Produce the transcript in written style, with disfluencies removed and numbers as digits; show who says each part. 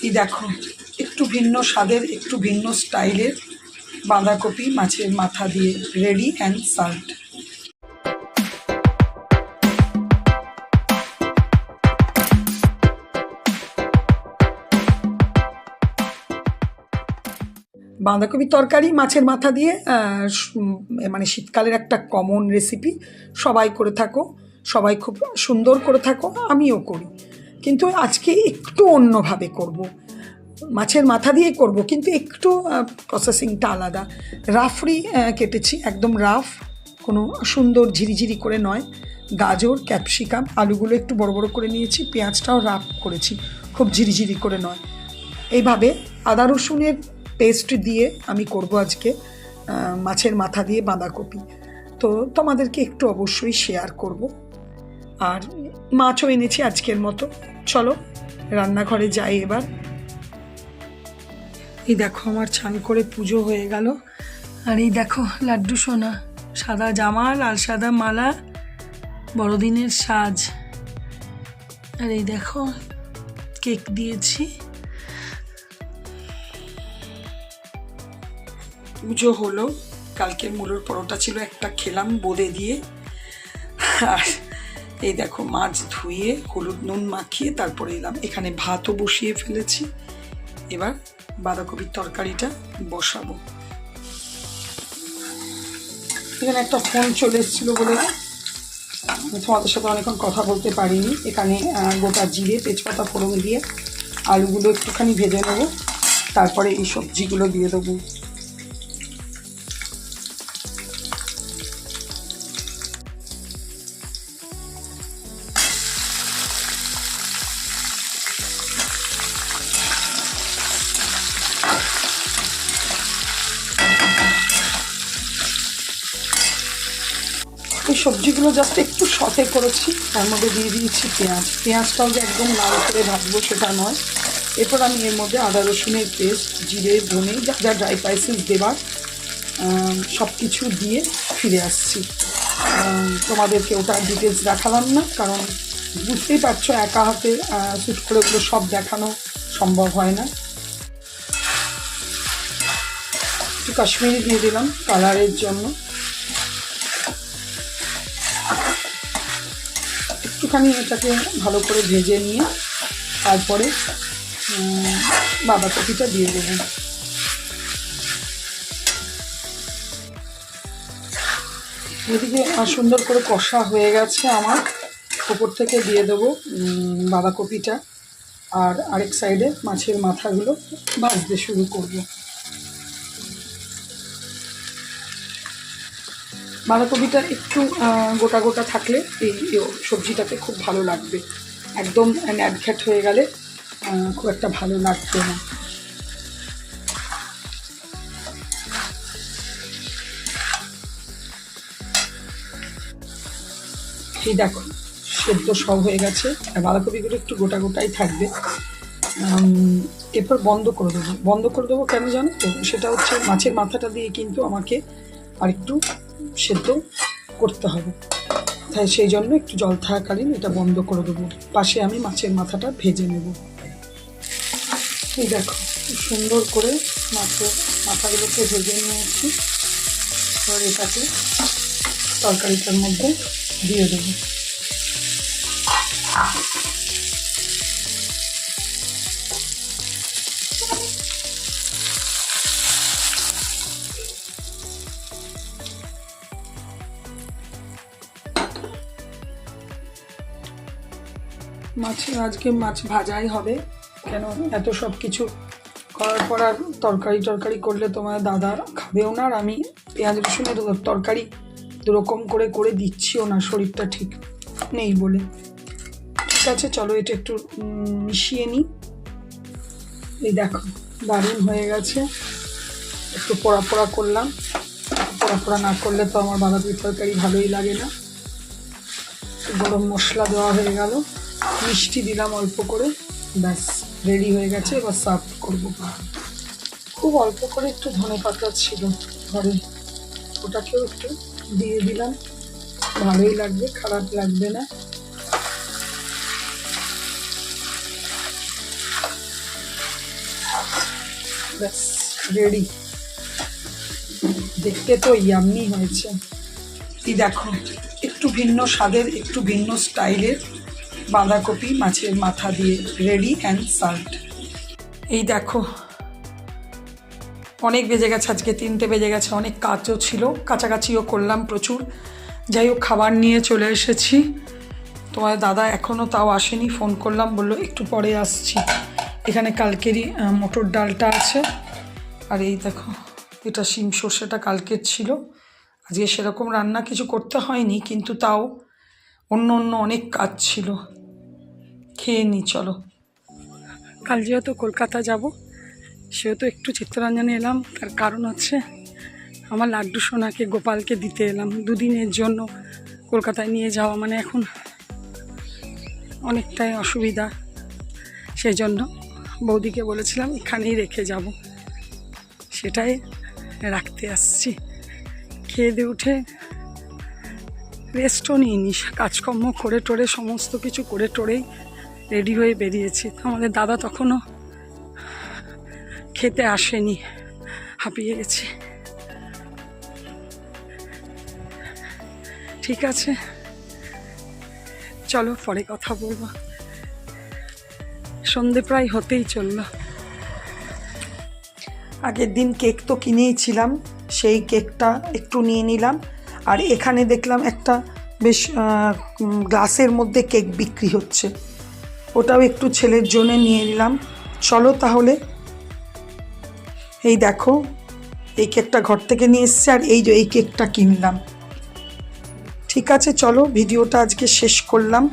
Speaker 1: এই দেখো একটু ভিন্ন স্বাদের একটু ভিন্ন স্টাইলের বাঁধাকপি মাছের মাথা দিয়ে রেডি অ্যান্ড সার্ভড। বাঁধাকপি তরকারি মাছের মাথা দিয়ে মানে শীতকালের একটা কমন রেসিপি, সবাই করে থাকো, সবাই খুব সুন্দর করে থাকো, আমিও করি, কিন্তু আজকে একটু অন্যভাবে করব। মাছের মাথা দিয়ে করব, কিন্তু একটু প্রসেসিংটা আলাদা। রাফলি কেটেছি, একদম রাফ, কোনো সুন্দর ঝিরিঝিরি করে নয়। গাজর, ক্যাপসিকাম, আলুগুলো একটু বড় বড় করে নিয়েছি, পেঁয়াজটাও রাফ করেছি, খুব ঝিরিঝিরি করে নয়। এইভাবে আদা রসুনের পেস্ট দিয়ে আমি করব আজকে মাছের মাথা দিয়ে বাঁধাকপি। তো তোমাদেরকে একটু অবশ্যই শেয়ার করব। আর মাছও এনেছি আজকের মতো। চলো রান্নাঘরে যাই এবার। এই দেখো আমার ছান করে পুজো হয়ে গেল। আর এই দেখো লাড্ডু সোনা, সাদা জামা, লাল সাদা মালা, বড়দিনের সাজ। আর এই দেখো কেক দিয়েছি। পুজো হলো, কালকের মুলোর পরোটা ছিল, একটা খেলাম বোঁদে দিয়ে। আর এই দেখো মাছ ধুয়ে হলুদ নুন মাখিয়ে তারপরে এলাম। এখানে ভাতও বসিয়ে ফেলেছি, এবার বাঁধাকপির তরকারিটা বসাবো। এখানে একটা ফোন চলে এসেছিলো বলে তোমাদের সাথে অনেকক্ষণ কথা বলতে পারিনি। এখানে গোটা জিরে তেজপাতা ফোড়ন দিয়ে আলুগুলো একটুখানি ভেজে নেবো, তারপরে এই সবজিগুলো দিয়ে দেবো। এই সবজিগুলো জাস্ট একটু সতে করেছি, তার মধ্যে দিয়ে দিয়েছি পেঁয়াজ। পেঁয়াজটাও যে একদম লাল করে ভাজবো সেটা নয়। এরপর আমি এর মধ্যে আদা রসুনের পেস্ট, জিরে, ধনে, যা যা ড্রাই স্পাইসেস দেবার সব কিছু দিয়ে ফিরে আসছি। তোমাদেরকে ওটা ডিটেলস দেখালাম না, কারণ বুঝতেই পারছো একা হাতে শ্যুট করে ওগুলো সব দেখানো সম্ভব হয় না। একটু কাশ্মীরি দিয়ে দিলাম কালারের জন্য। একটুখানি এটাকে ভালো করে ভেজে নিয়ে তারপরে বাঁধাকপিটা দিয়ে দেবো। এদিকে সুন্দর করে কষা হয়ে গেছে আমার, ওপর থেকে দিয়ে দেবো বাঁধাকপিটা। আর আরেক সাইডে মাছের মাথাগুলো ভাজতে শুরু করব। বাঁধাকপিটা একটু গোটা গোটা থাকলে এই সবজিটাতে খুব ভালো লাগবে। একদম ন্যাটঘ্যাট হয়ে গেলে খুব একটা ভালো লাগবে না। এই দেখো সেদ্ধ সব হয়ে গেছে, আর বাঁধাকপিগুলো একটু গোটা গোটাই থাকবে। এরপর বন্ধ করে দেবো কেন জানো তো? সেটা হচ্ছে মাছের মাথাটা দিয়ে কিন্তু আমাকে আর একটু সেদ্ধ করতে হবে, তাই সেই জন্য একটু জল থাকাকালীন এটা বন্ধ করে দেবো। পাশে আমি মাছের মাথাটা ভেজে নেব। এই দেখো সুন্দর করে মাছের মাথাগুলোকে ভেজে নিয়েছি। এবার এটাকে তরকারিটার মধ্যে দিয়ে দেবো। আজকে মাছ ভাজাই হবে, কেন এত সব কিছু করার পর আর তরকারি করলে তোমার দাদা খাবেও না, আর আমি পেঁয়াজ রসুনের তরকারি দুরকম করে দিচ্ছিও না, শরীরটা ঠিক নেই বলে। ঠিক আছে চলো এটা একটু মিশিয়ে নিই। এই দেখো দারুণ হয়ে গেছে। একটু পোড়া পোড়া করলাম, পোড়া পোড়া না করলে তো আমার বাঁধাকপির তরকারি ভালোই লাগে না। গরম মশলা দেওয়া হয়ে গেল, মিষ্টি দিলাম অল্প করে, ব্যাস রেডি হয়ে গেছে। এবার সার্ভ করবো। খুব অল্প করে একটু ধনেপাতা ছিল ঘরে, ওটাকেও একটু দিয়ে দিলাম, ভালোই লাগবে, খারাপ লাগবে না। ব্যাস রেডি। দেখতে তো ইয়াম্মি হয়েছে। এই দেখো, একটু ভিন্ন স্বাদের, একটু ভিন্ন স্টাইলের বাঁধাকপি মাছের মাথা দিয়ে রেডি অ্যান্ড সার্ভড। এই দেখো, অনেক বেজে গেছে, আজকে 3টে বেজে গেছে, অনেক কাজও ছিল, কাছাকাছিও করলাম প্রচুর। যাই হোক, খাবার নিয়ে চলে এসেছি। তোমার দাদা এখনও তাও আসেনি, ফোন করলাম, বললো একটু পরে আসছি। এখানে কালকেরই মটর ডালটা আছে, আর এই দেখো এটা শিম সর্ষেটা কালকের ছিল। আজকে সেরকম রান্না কিছু করতে হয়নি, কিন্তু তাও অন্য অনেক কাজ ছিল। খেয়ে নিই চলো। কাল যেহেতু কলকাতা যাব, সেহেতু একটু চিত্তরঞ্জনে এলাম। তার কারণ হচ্ছে আমার লাড্ডু সোনাকে, গোপালকে দিতে এলাম। 2 দিনের জন্য কলকাতায় নিয়ে যাওয়া মানে এখন অনেকটাই অসুবিধা। সেই জন্য বৌদিকে বলেছিলাম এখানেই রেখে যাব, সেটাই রাখতে আসছি। খেয়ে দিয়ে উঠে রেস্টও নিইনি, কাজকর্ম করে টোরে সমস্ত কিছু করে টোরেই রেডি হয়ে বেরিয়েছি। আমাদের দাদা তখনও খেতে আসেনি, হাঁপিয়ে গেছি। ঠিক আছে, চলো পরে কথা বলবো। সন্ধে প্রায় হতেই চললো। আগের দিন কেক তো কিনেইছিলাম, সেই কেকটা একটু নিয়ে নিলাম। আর এখানে দেখলাম একটা বেশ গ্লাসের মধ্যে কেক বিক্রি হচ্ছে, ওটাও একটু ছেলের জন্য নিয়ে নিলাম। চলো তাহলে। এই দেখো, এই কেকটা ঘর থেকে নিয়ে এসছে, আর এই যে এই কেকটা কিনলাম। ঠিক আছে, চলো ভিডিওটা আজকে শেষ করলাম।